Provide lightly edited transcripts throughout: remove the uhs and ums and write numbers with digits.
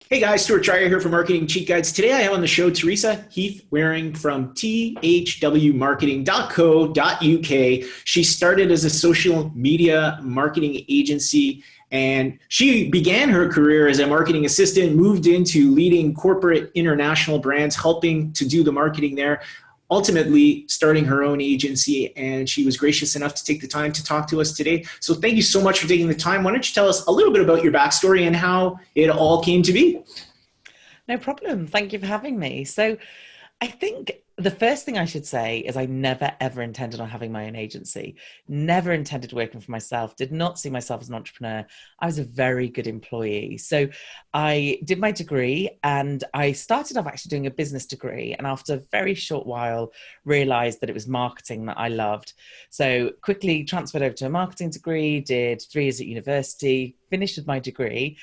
Hey guys, Stuart Trier here for Marketing Cheat Guides. Today I have on the show Teresa Heath-Wareing from thwmarketing.co.uk. She started as a social media marketing agency and she began her career as a marketing assistant, moved into leading corporate international brands, helping to do the marketing there, ultimately starting her own agency. And she was gracious enough to take the time to talk to us today. So thank you so much for taking the time. Why don't you tell us a little bit about your backstory and how it all came to be? No problem. Thank you for having me. So, I think the first thing I should say is I never ever intended on having my own agency. Never intended working for myself. Did not see myself as an entrepreneur. I was a very good employee. So, I did my degree and I started off actually doing a business degree. And after a very short while, realized that it was marketing that I loved. So, quickly transferred over to a marketing degree, did 3 years at university, finished with my degree,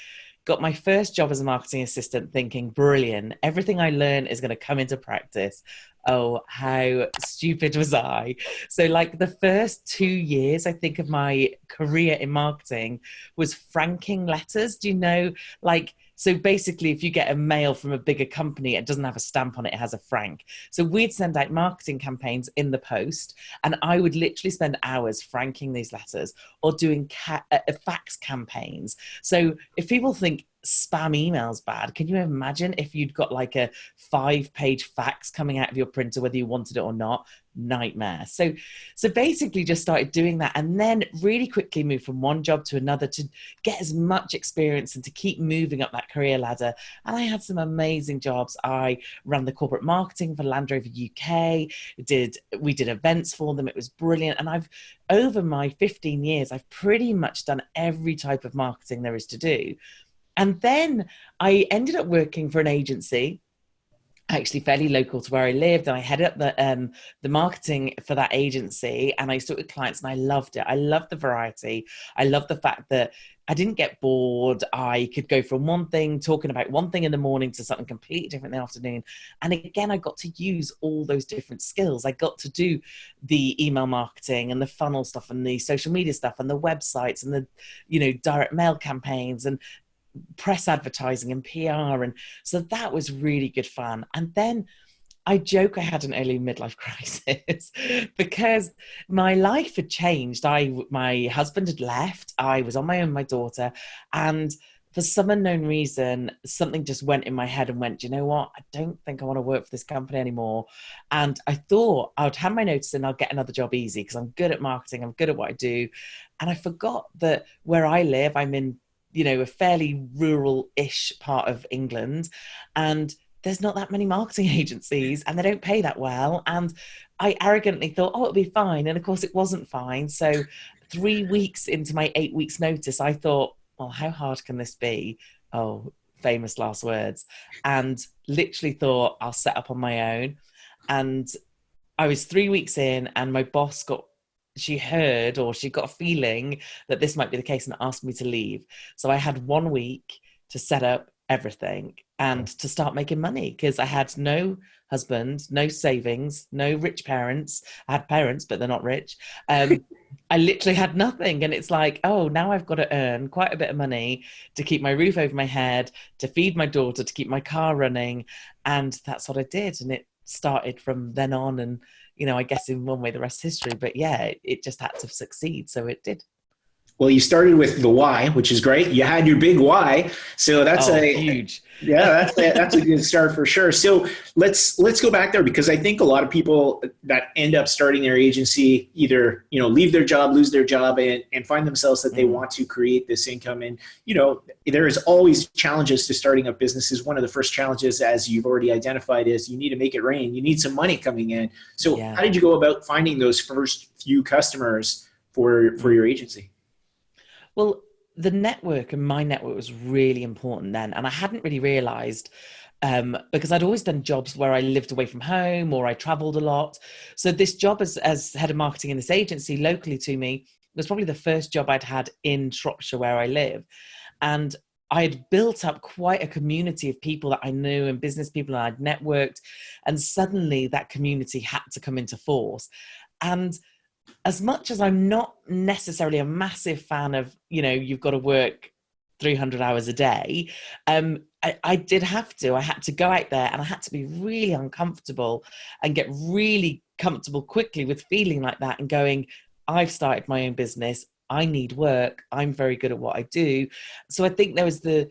got my first job as a marketing assistant thinking, brilliant, everything I learn is going to come into practice. Oh, how stupid was I? So, like, the first 2 years, I think, of my career in marketing was franking letters. Do you know, like, so basically, if you get a mail from a bigger company, it doesn't have a stamp on it, it has a frank. So we'd send out marketing campaigns in the post, and I would literally spend hours franking these letters or doing fax campaigns. So if people think spam emails bad, can you imagine if you'd got like a 5-page fax coming out of your printer, whether you wanted it or not? Nightmare. So basically just started doing that, and then really quickly moved from one job to another to get as much experience and to keep moving up that career ladder. And I had some amazing jobs. I ran the corporate marketing for Land Rover UK. We did events for them. It was brilliant. And I've over my 15 years, I've pretty much done every type of marketing there is to do. And then I ended up working for an agency actually fairly local to where I lived, and I headed up the marketing for that agency, and I used to work with clients, and I loved it. I loved the variety. I loved the fact that I didn't get bored. I could go from one thing, talking about one thing in the morning, to something completely different in the afternoon. And again, I got to use all those different skills. I got to do the email marketing and the funnel stuff and the social media stuff and the websites and the, direct mail campaigns and press advertising and PR. And so that was really good fun. And then I joke I had an early midlife crisis because my life had changed. My husband had left. I was on my own, my daughter, and for some unknown reason, something just went in my head and went, you know what? I don't think I want to work for this company anymore. And I thought I would hand my notice in, I'll get another job easy because I'm good at marketing, I'm good at what I do. And I forgot that where I live, I'm in a fairly rural-ish part of England, and there's not that many marketing agencies and they don't pay that well. And I arrogantly thought, oh, it'll be fine. And of course it wasn't fine. So 3 weeks into my 8 weeks notice, I thought, well, how hard can this be? Oh, famous last words. And literally thought I'll set up on my own. And I was 3 weeks in, and my boss she heard, or she got a feeling that this might be the case, and asked me to leave. So I had 1 week to set up everything and to start making money, because I had no husband, no savings, no rich parents. I had parents, but they're not rich. I literally had nothing. And it's like, oh, now I've got to earn quite a bit of money to keep my roof over my head, to feed my daughter, to keep my car running. And that's what I did. And it started from then on. And I guess in one way the rest is history, but yeah, it just had to succeed. So it did. Well, you started with the why, which is great. You had your big why, so that's Oh, a huge. yeah, that's a good start for sure. So let's go back there, because I think a lot of people that end up starting their agency either leave their job, lose their job, and find themselves that they want to create this income. And there is always challenges to starting up businesses. One of the first challenges, as you've already identified, is you need to make it rain. You need some money coming in. So Yeah. how did you go about finding those first few customers for your agency? Well, the network and my network was really important then. And I hadn't really realized, because I'd always done jobs where I lived away from home or I traveled a lot. So this job as head of marketing in this agency locally to me was probably the first job I'd had in Shropshire, where I live. And I had built up quite a community of people that I knew, and business people, and I'd networked. And suddenly that community had to come into force. And as much as I'm not necessarily a massive fan of, you've got to work 300 hours a day, I did have to. I had to go out there and I had to be really uncomfortable and get really comfortable quickly with feeling like that and going, I've started my own business. I need work. I'm very good at what I do. So I think there was the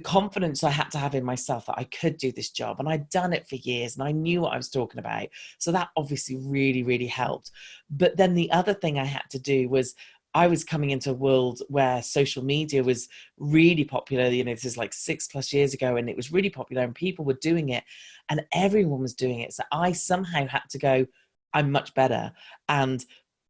confidence I had to have in myself that I could do this job, and I'd done it for years and I knew what I was talking about. So that obviously really, really helped. But then the other thing I had to do was, I was coming into a world where social media was really popular. You know, this is like 6+ years ago, and it was really popular and people were doing it and everyone was doing it. So I somehow had to go, I'm much better. And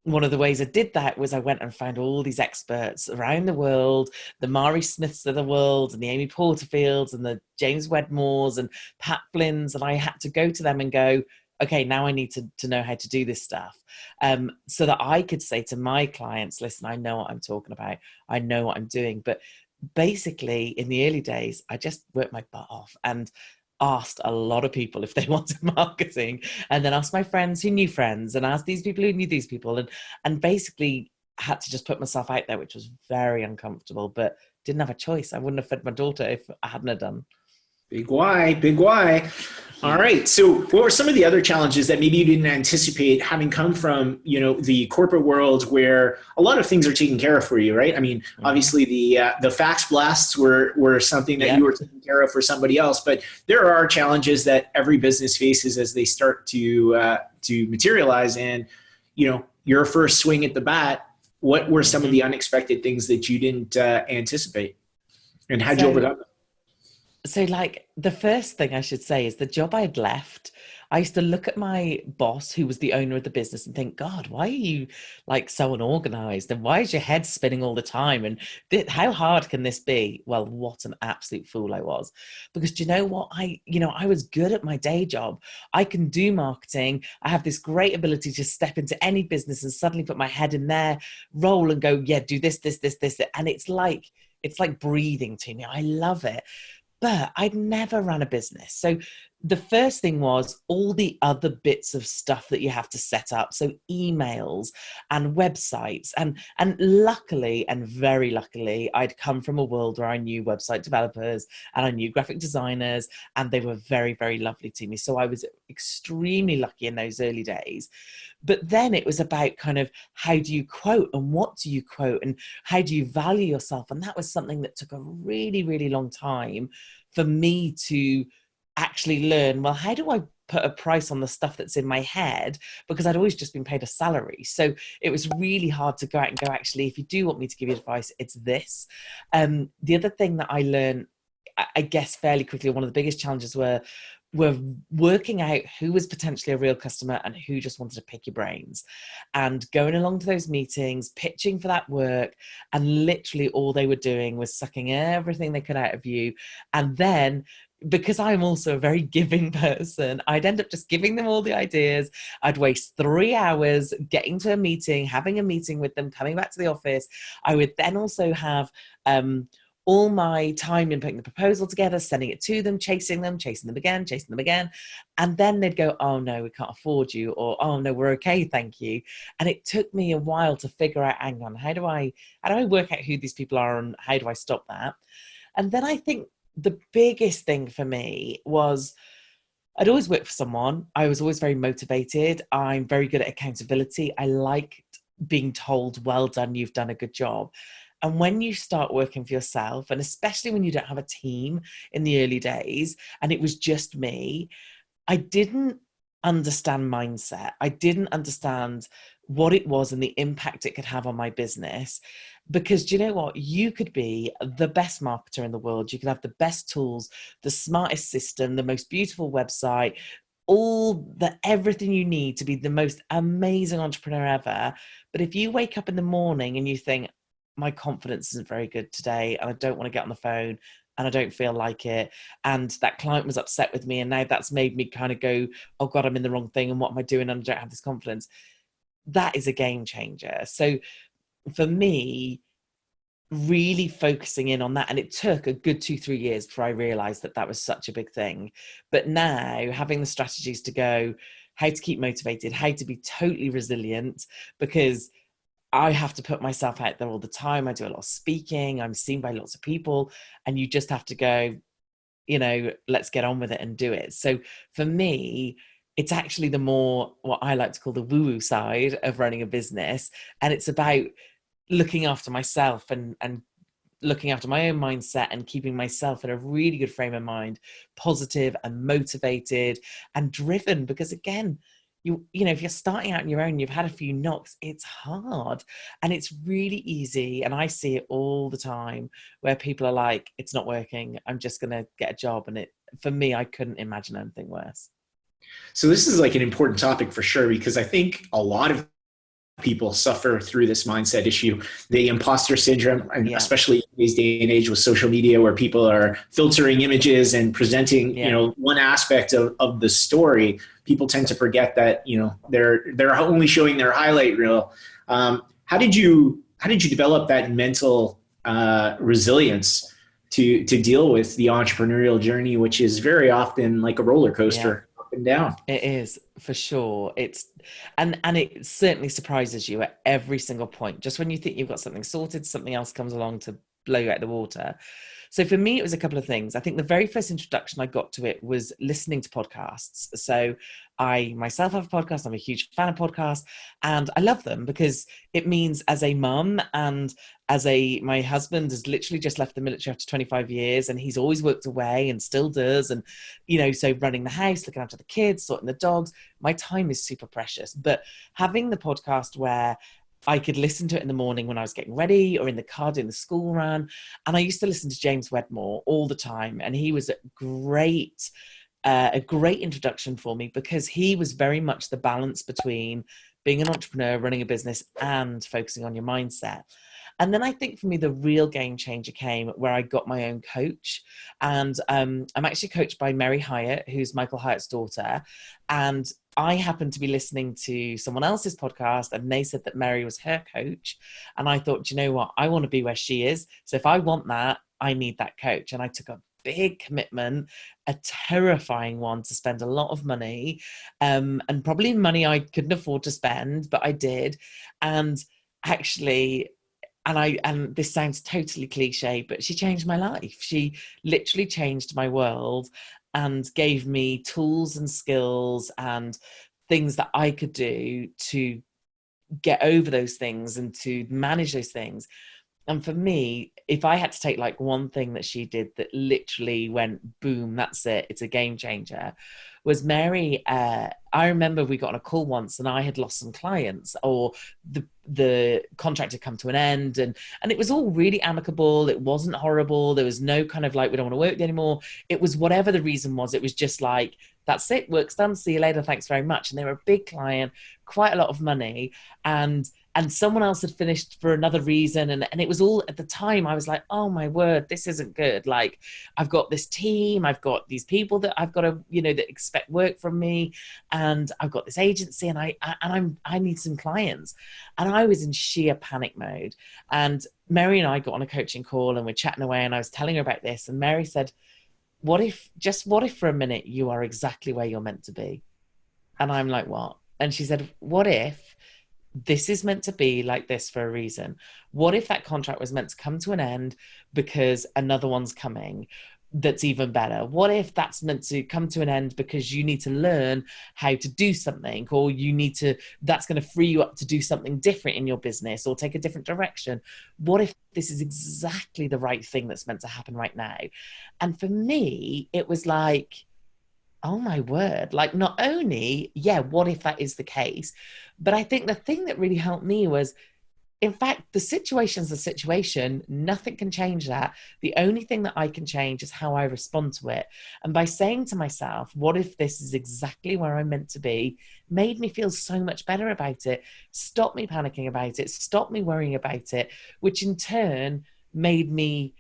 one of the ways I did that was I went and found all these experts around the world, the Mari Smiths of the world and the Amy Porterfields and the James Wedmores and Pat Flynn's. And I had to go to them and go, okay, now I need to know how to do this stuff, so that I could say to my clients, listen, I know what I'm talking about. I know what I'm doing. But basically, in the early days, I just worked my butt off and asked a lot of people if they wanted marketing, and then asked my friends who knew friends and asked these people who knew these people, and basically had to just put myself out there, which was very uncomfortable, but didn't have a choice. I wouldn't have fed my daughter if I hadn't have done. Big Y, big Y. All right. So what were some of the other challenges that maybe you didn't anticipate, having come from, the corporate world where a lot of things are taken care of for you, right? I mean, obviously the fax blasts were something that you were taking care of for somebody else, but there are challenges that every business faces as they start to materialize. And, your first swing at the bat, what were some of the unexpected things that you didn't anticipate, and how'd you overcome them? So, like, the first thing I should say is the job I'd left, I used to look at my boss, who was the owner of the business, and think, God, why are you like so unorganized? And why is your head spinning all the time? And how hard can this be? Well, what an absolute fool I was. Because do you know what? I was good at my day job. I can do marketing. I have this great ability to step into any business and suddenly put my head in their role and go, yeah, do this, this, this, this. And it's like breathing to me. I love it. But I'd never run a business. So the first thing was all the other bits of stuff that you have to set up. So emails and websites. And luckily, and very luckily, I'd come from a world where I knew website developers and I knew graphic designers, and they were very, very lovely to me. So I was extremely lucky in those early days. But then it was about kind of, how do you quote and what do you quote and how do you value yourself? And that was something that took a really, really long time for me to actually learn. Well, how do I put a price on the stuff that's in my head? Because I'd always just been paid a salary. So it was really hard to go out and go, actually, if you do want me to give you advice, it's this. The other thing that I learned, I guess, fairly quickly, one of the biggest challenges were working out who was potentially a real customer and who just wanted to pick your brains, and going along to those meetings, pitching for that work, and literally all they were doing was sucking everything they could out of you. And then, because I'm also a very giving person, I'd end up just giving them all the ideas. I'd waste 3 hours getting to a meeting, having a meeting with them, coming back to the office. I would then also have all my time in putting the proposal together, sending it to them, chasing them again, chasing them again. And then they'd go, oh no, we can't afford you, or oh no, we're okay, thank you. And it took me a while to figure out, hang on, how do I work out who these people are and how do I stop that? And then I think the biggest thing for me was, I'd always worked for someone. I was always very motivated. I'm very good at accountability. I liked being told, well done, you've done a good job. And when you start working for yourself, and especially when you don't have a team in the early days, and it was just me, I didn't understand mindset. I didn't understand what it was and the impact it could have on my business. Because do you know what? You could be the best marketer in the world. You could have the best tools, the smartest system, the most beautiful website, everything you need to be the most amazing entrepreneur ever. But if you wake up in the morning and you think, my confidence isn't very good today, and I don't want to get on the phone, and I don't feel like it, and that client was upset with me, and now that's made me kind of go, oh God, I'm in the wrong thing, and what am I doing, and I don't have this confidence, that is a game changer. So for me, really focusing in on that, and it took a good 2-3 years before I realized that was such a big thing. But now, having the strategies to go, how to keep motivated, how to be totally resilient, because I have to put myself out there all the time. I do a lot of speaking. I'm seen by lots of people, and you just have to go, let's get on with it and do it. So for me, it's actually the more what I like to call the woo-woo side of running a business. And it's about looking after myself and looking after my own mindset and keeping myself in a really good frame of mind, positive and motivated and driven. Because again, if you're starting out on your own, you've had a few knocks, it's hard and it's really easy. And I see it all the time where people are like, it's not working, I'm just going to get a job. And for me, I couldn't imagine anything worse. So this is like an important topic for sure, because I think a lot of people suffer through this mindset issue, the imposter syndrome, and especially in today's day and age with social media, where people are filtering images and presenting, one aspect of the story. People tend to forget that, they're only showing their highlight reel. How did you develop that mental resilience to deal with the entrepreneurial journey, which is very often like a roller coaster? Up and down. It is, for sure. And it certainly surprises you at every single point. Just when you think you've got something sorted, something else comes along to blow you out of the water. So for me, it was a couple of things. I think the very first introduction I got to it was listening to podcasts. So I myself have a podcast. I'm a huge fan of podcasts, and I love them because it means, as a mum, and my husband has literally just left the military after 25 years, and he's always worked away and still does. And, so running the house, looking after the kids, sorting the dogs, my time is super precious. But having the podcast where I could listen to it in the morning when I was getting ready, or in the car doing the school run. And I used to listen to James Wedmore all the time. And he was a great introduction for me, because he was very much the balance between being an entrepreneur, running a business, and focusing on your mindset. And then I think for me, the real game changer came where I got my own coach. And I'm actually coached by Mary Hyatt, who's Michael Hyatt's daughter. And I happened to be listening to someone else's podcast, and they said that Mary was her coach. And I thought, you know what? I want to be where she is. So if I want that, I need that coach. And I took a big commitment, a terrifying one, to spend a lot of money, and probably money I couldn't afford to spend, but I did. And actually, and this sounds totally cliche, but she changed my life. She literally changed my world and gave me tools and skills and things that I could do to get over those things and to manage those things. And for me, if I had to take like one thing that she did that literally went boom, that's it, it's a game changer, was Mary. I remember we got on a call once and I had lost some clients, or the contract had come to an end, and it was all really amicable. It wasn't horrible. There was no kind of like, we don't want to work with you anymore. It was whatever the reason was. It was just like, that's it, work's done, see you later, thanks very much. And they were a big client, quite a lot of money, and someone else had finished for another reason. And it was all, at the time, I was like, oh my word, this isn't good. Like, I've got this team, I've got these people that I've got to, that expect work from me. And I've got this agency, and I need some clients. And I was in sheer panic mode. And Mary and I got on a coaching call, and we're chatting away, and I was telling her about this. And Mary said, what if for a minute you are exactly where you're meant to be? And I'm like, what? And she said, what if this is meant to be like this for a reason? What if that contract was meant to come to an end because another one's coming that's even better? What if that's meant to come to an end because you need to learn how to do something, or that's going to free you up to do something different in your business or take a different direction? What if this is exactly the right thing that's meant to happen right now? And for me, it was like, oh my word, like, not only, what if that is the case? But I think the thing that really helped me was, in fact, the situation's the situation. Nothing can change that. The only thing that I can change is how I respond to it. And by saying to myself, what if this is exactly where I'm meant to be, made me feel so much better about it, stopped me panicking about it, stopped me worrying about it, which in turn made me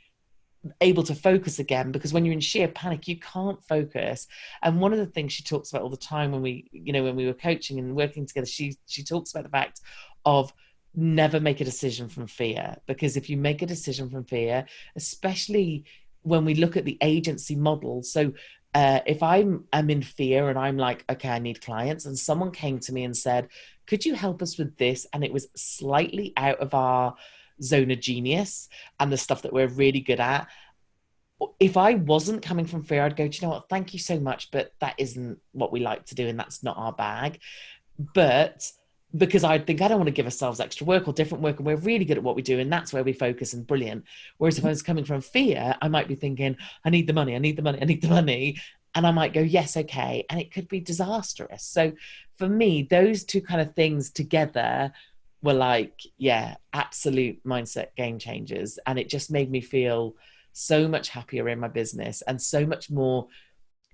able to focus again, because when you're in sheer panic, you can't focus. And one of the things she talks about all the time when we were coaching and working together, she talks about the fact of never make a decision from fear. Because if you make a decision from fear, especially when we look at the agency model, so if I'm in fear and I'm like, okay, I need clients, and someone came to me and said, could you help us with this? And it was slightly out of our zone of genius and the stuff that we're really good at. If I wasn't coming from fear, I'd go, do you know what? Thank you so much, but that isn't what we like to do, and that's not our bag. But because I think I don't want to give ourselves extra work or different work, and we're really good at what we do, and that's where we focus and brilliant. Whereas if I was coming from fear, I might be thinking, I need the money, I need the money, I need the money. And I might go, yes, okay. And it could be disastrous. So for me, those two kind of things together were like, yeah, absolute mindset game changers. And it just made me feel so much happier in my business and so much more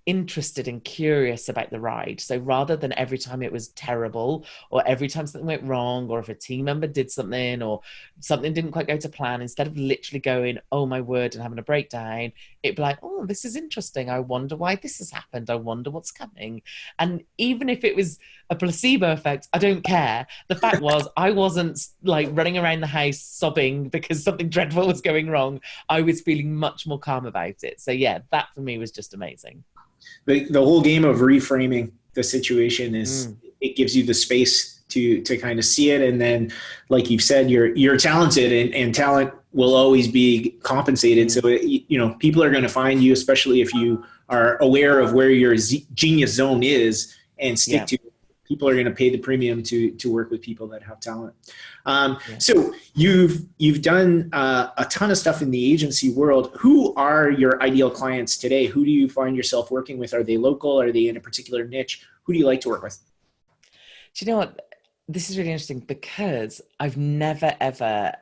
interested and curious about the ride. So rather than every time it was terrible, or every time something went wrong, or if a team member did something or something didn't quite go to plan, instead of literally going, oh my word, and having a breakdown, it'd be like, oh, this is interesting. I wonder why this has happened. I wonder what's coming. And even if it was a placebo effect, I don't care. The fact was, I wasn't like running around the house sobbing because something dreadful was going wrong. I was feeling much more calm about it. So yeah, that for me was just amazing. The whole game of reframing the situation is it gives you the space to kind of see it. And then, like you've said, you're talented, and talent will always be compensated. So, people are going to find you, especially if you are aware of where your genius zone is and stick to it. People are going to pay the premium to work with people that have talent. So you've done a ton of stuff in the agency world. Who are your ideal clients today? Who do you find yourself working with? Are they local? Are they in a particular niche? Who do you like to work with? Do you know what? This is really interesting because I've never, ever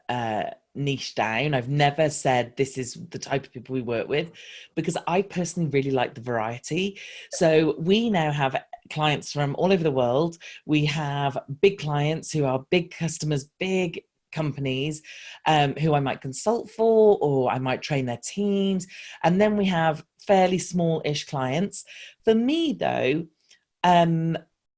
niched down. I've never said this is the type of people we work with, because I personally really like the variety. So we now have clients from all over the world. We have big clients who are big customers, big companies who I might consult for, or I might train their teams. And then we have fairly small-ish clients. For me, though,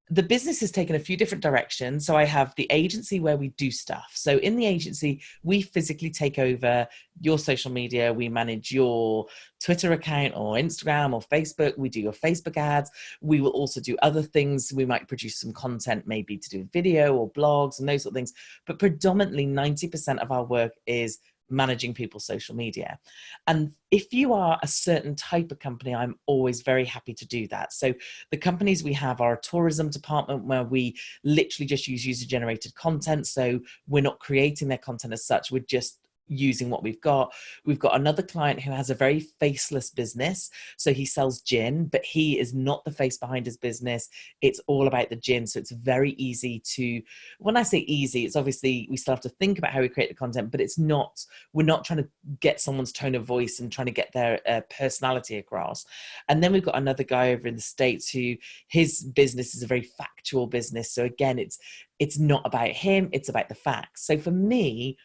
the business has taken a few different directions. So I have the agency where we do stuff. So in the agency, we physically take over your social media. We manage your Twitter account or Instagram or Facebook. We do your Facebook ads. We will also do other things. We might produce some content, maybe to do video or blogs and those sort of things. But predominantly 90% of our work is managing people's social media. And if you are a certain type of company, I'm always very happy to do that. So the companies we have are a tourism department where we literally just use user-generated content. So we're not creating their content as such. We're just using what we've got. We've got another client who has a very faceless business. So he sells gin, but he is not the face behind his business. It's all about the gin. So it's very easy to, when I say easy, it's obviously we still have to think about how we create the content, but it's not, we're not trying to get someone's tone of voice and trying to get their personality across. And then we've got another guy over in the States who his business is a very factual business. So again, it's not about him, it's about the facts. So for me,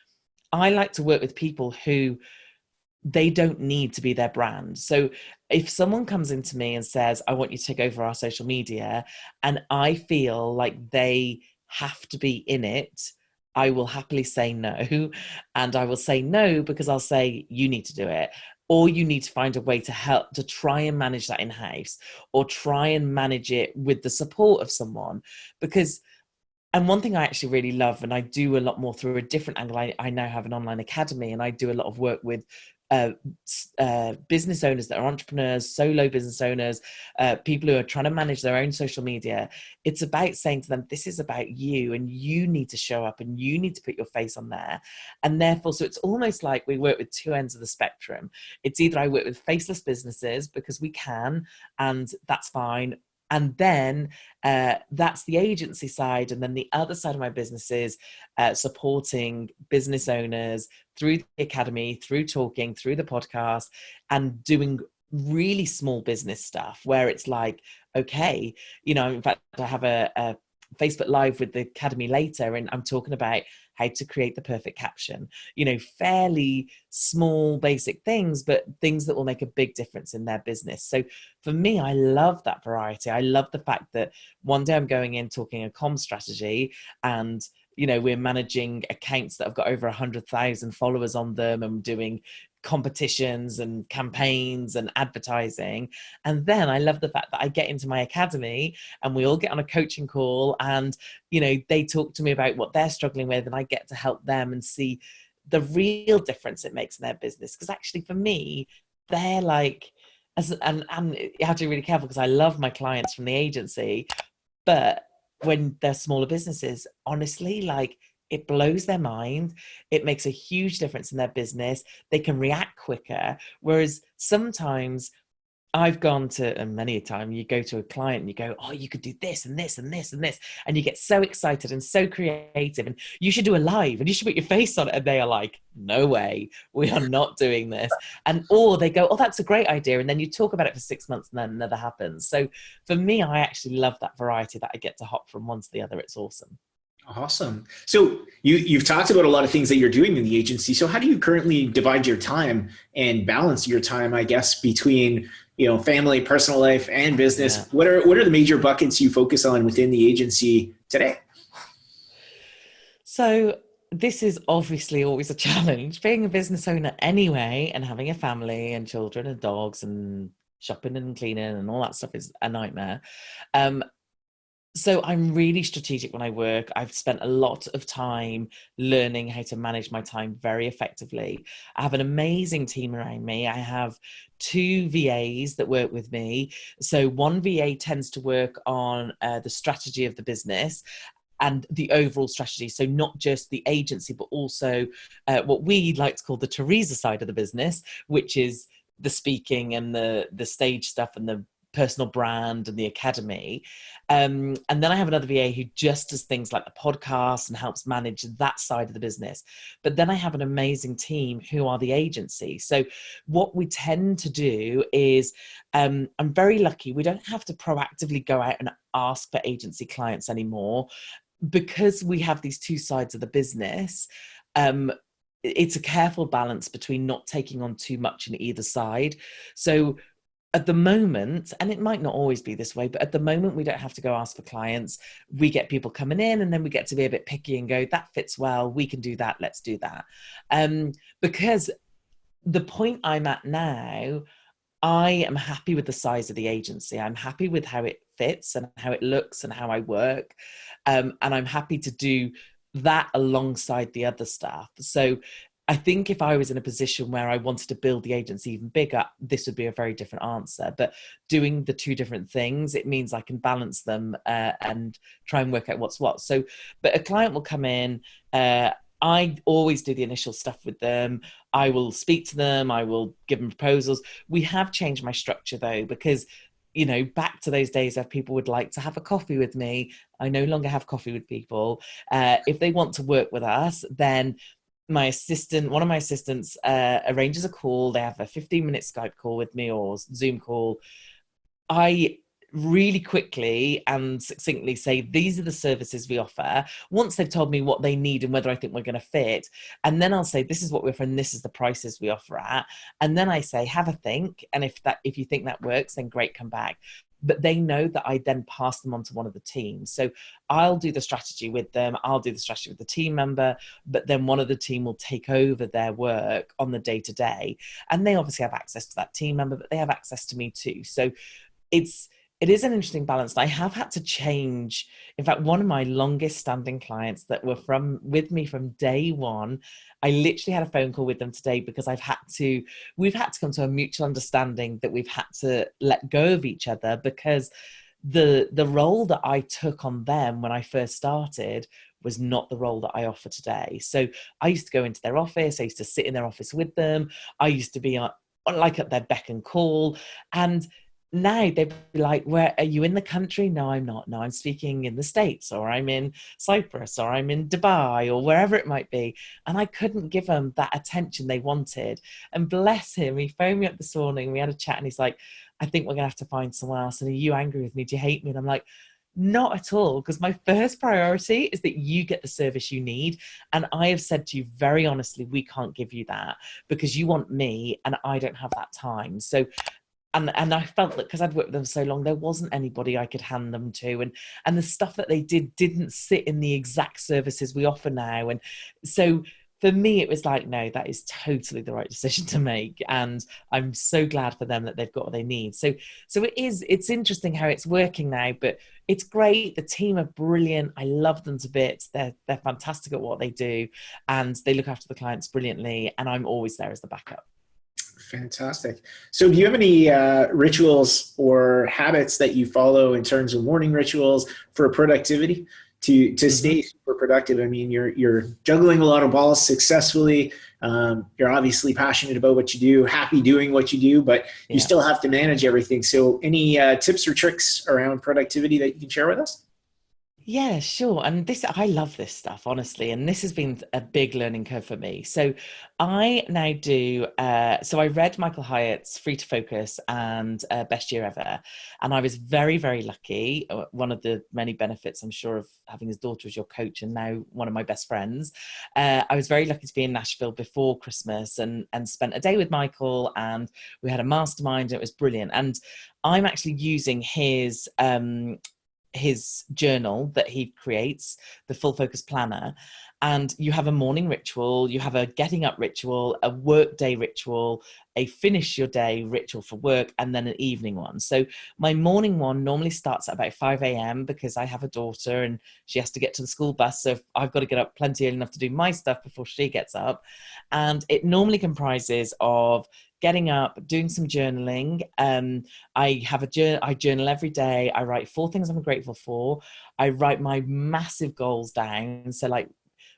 I like to work with people who they don't need to be their brand. So if someone comes into me and says, I want you to take over our social media, and I feel like they have to be in it, I will happily say no. And I will say no because I'll say, you need to do it. Or you need to find a way to help to try and manage that in-house, or try and manage it with the support of someone. Because and one thing I actually really love, and I do a lot more through a different angle, I now have an online academy, and I do a lot of work with business owners that are entrepreneurs, solo business owners, people who are trying to manage their own social media. It's about saying to them, this is about you, and you need to show up, and you need to put your face on there. And therefore, so it's almost like we work with two ends of the spectrum. It's either I work with faceless businesses because we can, and that's fine. And then that's the agency side. And then the other side of my business is supporting business owners through the academy, through talking, through the podcast, and doing really small business stuff where it's like, okay, in fact, I have a Facebook Live with the academy later, and I'm talking about how to create the perfect caption, fairly small, basic things, but things that will make a big difference in their business. So for me, I love that variety. I love the fact that one day I'm going in talking a comm strategy, and we're managing accounts that have got over 100,000 followers on them, and doing competitions and campaigns and advertising. And then I love the fact that I get into my academy and we all get on a coaching call, and they talk to me about what they're struggling with, and I get to help them and see the real difference it makes in their business. Because actually for me, they're like, and you have to be really careful, because I love my clients from the agency, but when they're smaller businesses, honestly, like, it blows their mind. It makes a huge difference in their business. They can react quicker. Whereas sometimes I've gone to, and many a time you go to a client and you go, oh, you could do this and this and this and this. And you get so excited and so creative, and you should do a live and you should put your face on it. And they are like, no way, we are not doing this. Or they go, oh, that's a great idea. And then you talk about it for 6 months and then it never happens. So for me, I actually love that variety that I get to hop from one to the other. It's awesome. Awesome. So you've talked about a lot of things that you're doing in the agency. So how do you currently divide your time and balance your time, I guess, between, family, personal life, and business? Yeah. What are the major buckets you focus on within the agency today? So this is obviously always a challenge, being a business owner anyway, and having a family and children and dogs and shopping and cleaning and all that stuff is a nightmare. So I'm really strategic when I work. I've spent a lot of time learning how to manage my time very effectively. I have an amazing team around me. I have 2 VAs that work with me. So one VA tends to work on the strategy of the business and the overall strategy. So not just the agency, but also what we like to call the Teresa side of the business, which is the speaking and the stage stuff and the personal brand and the academy. And then I have another VA who just does things like the podcast and helps manage that side of the business. But then I have an amazing team who are the agency. So what we tend to do is, I'm very lucky. We don't have to proactively go out and ask for agency clients anymore, because we have these 2 sides of the business. It's a careful balance between not taking on too much in either side. So at the moment, and it might not always be this way, but at the moment, we don't have to go ask for clients. We get people coming in, and then we get to be a bit picky and go, that fits well, we can do that, let's do that. Because the point I'm at now, I am happy with the size of the agency. I'm happy with how it fits and how it looks and how I work. And I'm happy to do that alongside the other stuff. So I think if I was in a position where I wanted to build the agency even bigger, this would be a very different answer. But doing the 2 different things, it means I can balance them and try and work out what's what. So, but a client will come in, I always do the initial stuff with them. I will speak to them. I will give them proposals. We have changed my structure though, because back to those days where people would like to have a coffee with me. I no longer have coffee with people. If they want to work with us, then one of my assistants arranges a call. They have a 15-minute Skype call with me or Zoom call. I really quickly and succinctly say, these are the services we offer, once they've told me what they need and whether I think we're going to fit. And then I'll say, this is what we offer and this is the prices we offer at. And then I say, have a think. And if you think that works, then great, come back. But they know that I then pass them on to one of the teams. So I'll do the strategy with them. I'll do the strategy with the team member, but then one of the team will take over their work on the day-to-day. And they obviously have access to that team member, but they have access to me too. So it is an interesting balance. I have had to change. In fact, one of my longest standing clients that were with me from day one, I literally had a phone call with them today because we've had to come to a mutual understanding that we've had to let go of each other, because the role that I took on them when I first started was not the role that I offer today. So I used to go into their office. I used to sit in their office with them. I used to be like at their beck and call. And now they'd be like, where are you in the country? No, I'm not. No, I'm speaking in the States, or I'm in Cyprus, or I'm in Dubai, or wherever it might be. And I couldn't give them that attention they wanted. And bless him, he phoned me up this morning. We had a chat and he's like, I think we're going to have to find someone else. And are you angry with me? Do you hate me? And I'm like, not at all, because my first priority is that you get the service you need. And I have said to you very honestly, we can't give you that because you want me and I don't have that time. So And I felt that because I'd worked with them so long, there wasn't anybody I could hand them to. And the stuff that they didn't sit in the exact services we offer now. And so for me, it was like, no, that is totally the right decision to make. And I'm so glad for them that they've got what they need. So it's interesting how it's working now, but it's great. The team are brilliant. I love them to bits. They're fantastic at what they do, and they look after the clients brilliantly. And I'm always there as the backup. Fantastic. So do you have any rituals or habits that you follow in terms of morning rituals for productivity to stay super productive? I mean, you're juggling a lot of balls successfully. You're obviously passionate about what you do, happy doing what you do, but you still have to manage everything. So any tips or tricks around productivity that you can share with us? Yeah, sure. And I love this stuff, honestly. And this has been a big learning curve for me. So I now do, so I read Michael Hyatt's Free to Focus and Best Year Ever. And I was very, very lucky. One of the many benefits, I'm sure, of having his daughter as your coach and now one of my best friends. I was very lucky to be in Nashville before Christmas and spent a day with Michael, and we had a mastermind, and it was brilliant. And I'm actually using his journal that he creates, the Full Focus Planner. And you have a morning ritual, you have a getting up ritual, a work day ritual, a finish your day ritual for work, and then an evening one. So my morning one normally starts at about 5 a.m. because I have a daughter and she has to get to the school bus. So I've got to get up plenty early enough to do my stuff before she gets up. And it normally comprises of getting up, doing some journaling. I journal every day. I write 4 things I'm grateful for. I write my massive goals down. So like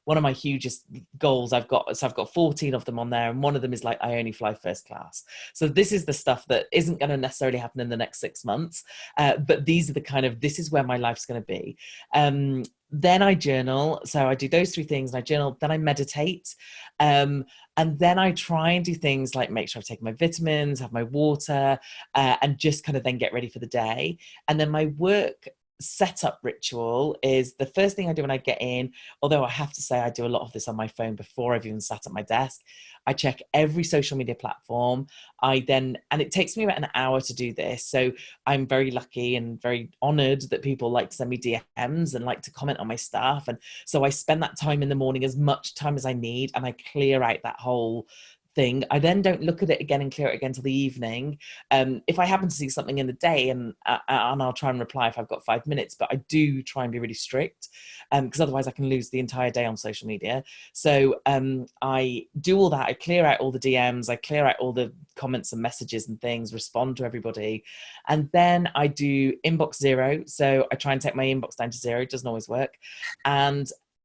one of my hugest goals I've got 14 of them on there. And one of them is like, I only fly first class. So this is the stuff that isn't going to necessarily happen in the next 6 months. But these are this is where my life's going to be. Then I journal. So I do those 3 things and I journal, then I meditate. And then I try and do things like make sure I've taken my vitamins, have my water, and just kind of then get ready for the day. And then my work setup ritual is the first thing I do when I get in, although I have to say I do a lot of this on my phone before I've even sat at my desk. I check every social media platform. And it takes me about an hour to do this. So I'm very lucky and very honored that people like to send me DMs and like to comment on my stuff. And so I spend that time in the morning, as much time as I need, and I clear out that whole thing. I then don't look at it again and clear it again till the evening. If I happen to see something in the day, and I'll try and reply if I've got 5 minutes, but I do try and be really strict, because otherwise I can lose the entire day on social media. So I do all that. I clear out all the DMs, I clear out all the comments and messages and things, respond to everybody. And then I do inbox zero. So I try and take my inbox down to 0. It doesn't always work.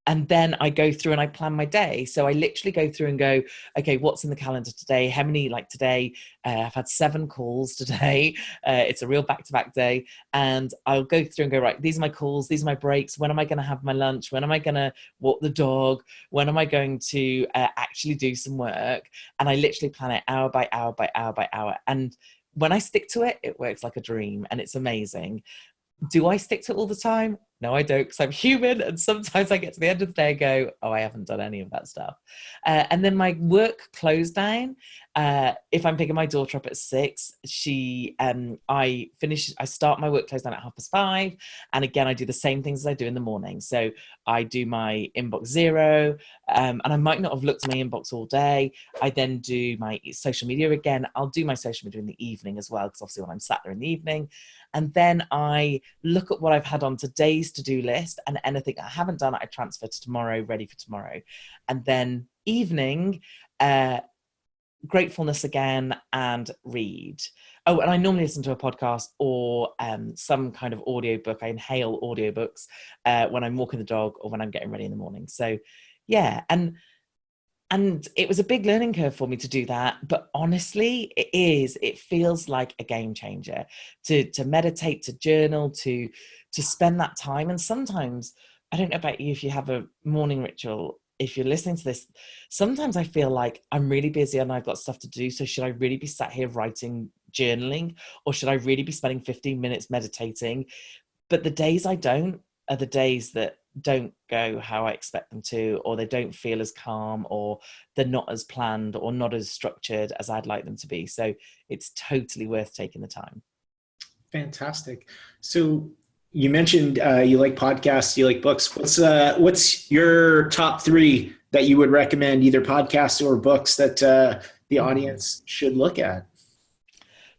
And then I go through and I plan my day. So I literally go through and go, okay, what's in the calendar today? How many, like today, I've had 7 calls today. It's a real back-to-back day. And I'll go through and go, right, these are my calls, these are my breaks. When am I going to have my lunch? When am I going to walk the dog? When am I going to actually do some work? And I literally plan it hour by hour by hour by hour. And when I stick to it, it works like a dream and it's amazing. Do I stick to it all the time? No, I don't, because I'm human. And sometimes I get to the end of the day and go, oh, I haven't done any of that stuff. And then my work close down. If I'm picking my daughter up at 6, I start my work close down at 5:30. And again, I do the same things as I do in the morning. So I do my inbox 0, and I might not have looked at my inbox all day. I then do my social media again. I'll do my social media in the evening as well, because obviously when I'm sat there in the evening. And then I look at what I've had on today's to-do list, and anything I haven't done, I transfer to tomorrow, ready for tomorrow. And then evening, gratefulness again, and read. Oh, and I normally listen to a podcast or some kind of audiobook. I inhale audiobooks when I'm walking the dog or when I'm getting ready in the morning. So yeah, and it was a big learning curve for me to do that. But honestly, it feels like a game changer to meditate, to journal, to spend that time. And sometimes, I don't know about you, if you have a morning ritual, if you're listening to this, sometimes I feel like I'm really busy and I've got stuff to do. So should I really be sat here writing, journaling, or should I really be spending 15 minutes meditating? But the days I don't are the days that don't go how I expect them to, or they don't feel as calm, or they're not as planned or not as structured as I'd like them to be. So it's totally worth taking the time. Fantastic. So you mentioned you like podcasts, you like books. What's your top 3 that you would recommend, either podcasts or books that the audience should look at?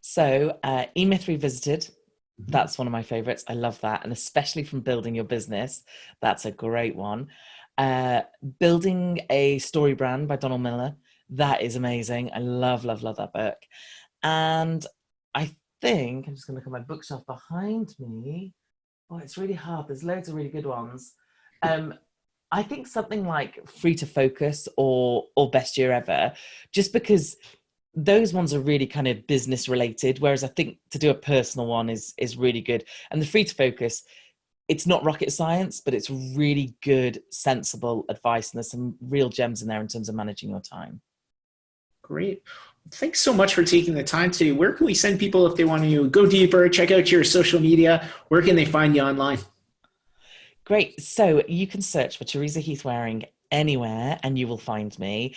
So E-Myth Revisited, that's one of my favorites. I love that. And especially from Building Your Business, that's a great one. Building a Story Brand by Donald Miller, that is amazing. I love, love, love that book. And I think, I'm just going to look at my bookshelf behind me. Oh, it's really hard. There's loads of really good ones. I think something like Free to Focus or Best Year Ever, just because those ones are really kind of business related, whereas I think to do a personal one is really good. And the Free to Focus, it's not rocket science, but it's really good, sensible advice. And there's some real gems in there in terms of managing your time. Great. Thanks so much for taking the time today. Where can we send people if they want to go deeper, check out your social media? Where can they find you online? Great. So you can search for Teresa Heath-Wareing anywhere and you will find me,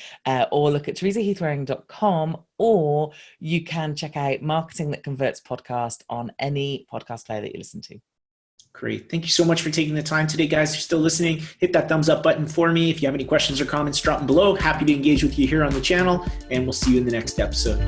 or look at teresaheathwareing.com, or you can check out Marketing That Converts podcast on any podcast player that you listen to. Great. Thank you so much for taking the time today, guys. If you're still listening, hit that thumbs up button for me. If you have any questions or comments, drop them below. Happy to engage with you here on the channel, and we'll see you in the next episode.